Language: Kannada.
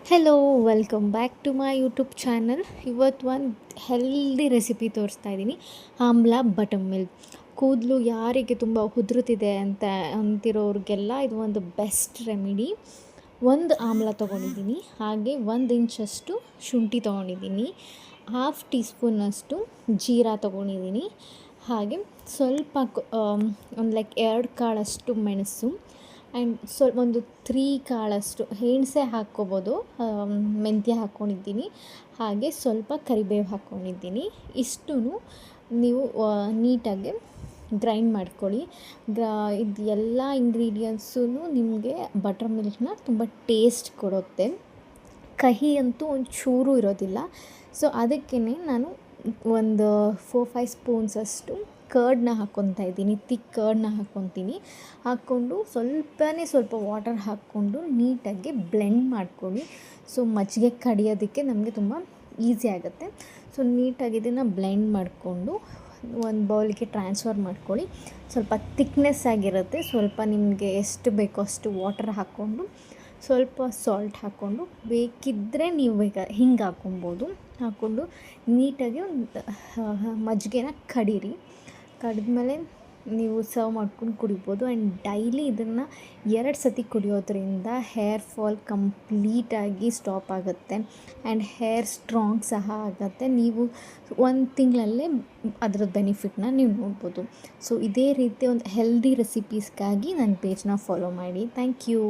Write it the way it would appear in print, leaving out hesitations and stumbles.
Hello welcome back to my YouTube channel. ಇವತ್ತು ಒಂದು ಹೆಲ್ದಿ ರೆಸಿಪಿ ತೋರಿಸ್ತಾ ಇದ್ದೀನಿ. ಆಮ್ಲ ಬಟರ್ ಮಿಲ್ಕ್. ಕೂದಲು ಯಾರಿಗೆ ತುಂಬ ಉದುರುತ್ತಿದೆ ಅಂತ ಅಂತಿರೋರಿಗೆಲ್ಲ ಇದು ಒಂದು ಬೆಸ್ಟ್ ರೆಮಿಡಿ. ಒಂದು ಆಮ್ಲ ತೊಗೊಂಡಿದ್ದೀನಿ, ಹಾಗೆ 1 ಇಂಚಷ್ಟು ಶುಂಠಿ ತೊಗೊಂಡಿದ್ದೀನಿ, 1/2 ಟೀ ಸ್ಪೂನಷ್ಟು ಜೀರಾ ತೊಗೊಂಡಿದ್ದೀನಿ, ಹಾಗೆ ಸ್ವಲ್ಪ ಒಂದು 2 ಕಾಳಷ್ಟು ಮೆಣಸು ಆ್ಯಂಡ್ ಒಂದು 3 ಕಾಳಷ್ಟು ಹೆಣ್ಸೆ ಹಾಕ್ಕೋಬೋದು, ಮೆಂತ್ಯ ಹಾಕ್ಕೊಂಡಿದ್ದೀನಿ, ಹಾಗೆ ಸ್ವಲ್ಪ ಕರಿಬೇವು ಹಾಕ್ಕೊಂಡಿದ್ದೀನಿ. ಇಷ್ಟೂ ನೀವು ನೀಟಾಗಿ ಗ್ರೈಂಡ್ ಮಾಡ್ಕೊಳ್ಳಿ. ಇದು ಎಲ್ಲ ಇಂಗ್ರೀಡಿಯೆಂಟ್ಸೂ ನಿಮಗೆ ಬಟರ್ ಮಿಲ್ಕ್ನ ತುಂಬ ಟೇಸ್ಟ್ ಕೊಡುತ್ತೆ. ಕಹಿ ಅಂತೂ ಒಂಚೂರು ಇರೋದಿಲ್ಲ. ಸೊ ಅದಕ್ಕೇ ನಾನು ಒಂದು 4-5 ಸ್ಪೂನ್ಸಷ್ಟು ಕರ್ಡ್ನ ಹಾಕ್ಕೊತಾ ಇದ್ದೀನಿ. ತಿಕ್ ಕರ್ಡ್ನ ಹಾಕ್ಕೊತೀನಿ. ಹಾಕ್ಕೊಂಡು ಸ್ವಲ್ಪ ವಾಟರ್ ಹಾಕ್ಕೊಂಡು ನೀಟಾಗಿ ಬ್ಲೆಂಡ್ ಮಾಡ್ಕೊಳ್ಳಿ. ಸೊ ಮಜ್ಜಿಗೆ ಕಡಿಯೋದಕ್ಕೆ ನಮಗೆ ತುಂಬ ಈಸಿ ಆಗುತ್ತೆ. ಸೊ ನೀಟಾಗಿ ಇದನ್ನು ಬ್ಲೆಂಡ್ ಮಾಡಿಕೊಂಡು ಒಂದು ಬೌಲ್ಗೆ ಟ್ರಾನ್ಸ್ಫರ್ ಮಾಡ್ಕೊಳ್ಳಿ. ಸ್ವಲ್ಪ ಥಿಕ್ನೆಸ್ ಆಗಿರುತ್ತೆ. ಸ್ವಲ್ಪ ನಿಮಗೆ ಎಷ್ಟು ಬೇಕೋ ಅಷ್ಟು ವಾಟರ್ ಹಾಕ್ಕೊಂಡು ಸ್ವಲ್ಪ ಸಾಲ್ಟ್ ಹಾಕ್ಕೊಂಡು, ಬೇಕಿದ್ದರೆ ನೀವು ಹಿಂಗೆ ಹಾಕ್ಕೊಬೋದು. ಹಾಕ್ಕೊಂಡು ನೀಟಾಗಿ ಒಂದು ಮಜ್ಜಿಗೆನ ಕಡೀರಿ. ಕಡಿದ್ಮೇಲೆ ನೀವು ಸರ್ವ್ ಮಾಡ್ಕೊಂಡು ಕುಡಿಬೋದು. ಆ್ಯಂಡ್ ಡೈಲಿ ಇದನ್ನು 2 ಸತಿ ಕುಡಿಯೋದ್ರಿಂದ ಹೇರ್ ಫಾಲ್ ಕಂಪ್ಲೀಟಾಗಿ ಸ್ಟಾಪ್ ಆಗುತ್ತೆ ಆ್ಯಂಡ್ ಹೇರ್ ಸ್ಟ್ರಾಂಗ್ ಸಹ ಆಗುತ್ತೆ. ನೀವು 1 ತಿಂಗಳಲ್ಲೇ ಅದರ ಬೆನಿಫಿಟ್ನ ನೀವು ನೋಡ್ಬೋದು. ಸೊ ಇದೇ ರೀತಿ ಒಂದು ಹೆಲ್ದಿ ರೆಸಿಪೀಸ್ಗಾಗಿ ನನ್ನ ಪೇಜ್ನ ಫಾಲೋ ಮಾಡಿ. Thank you.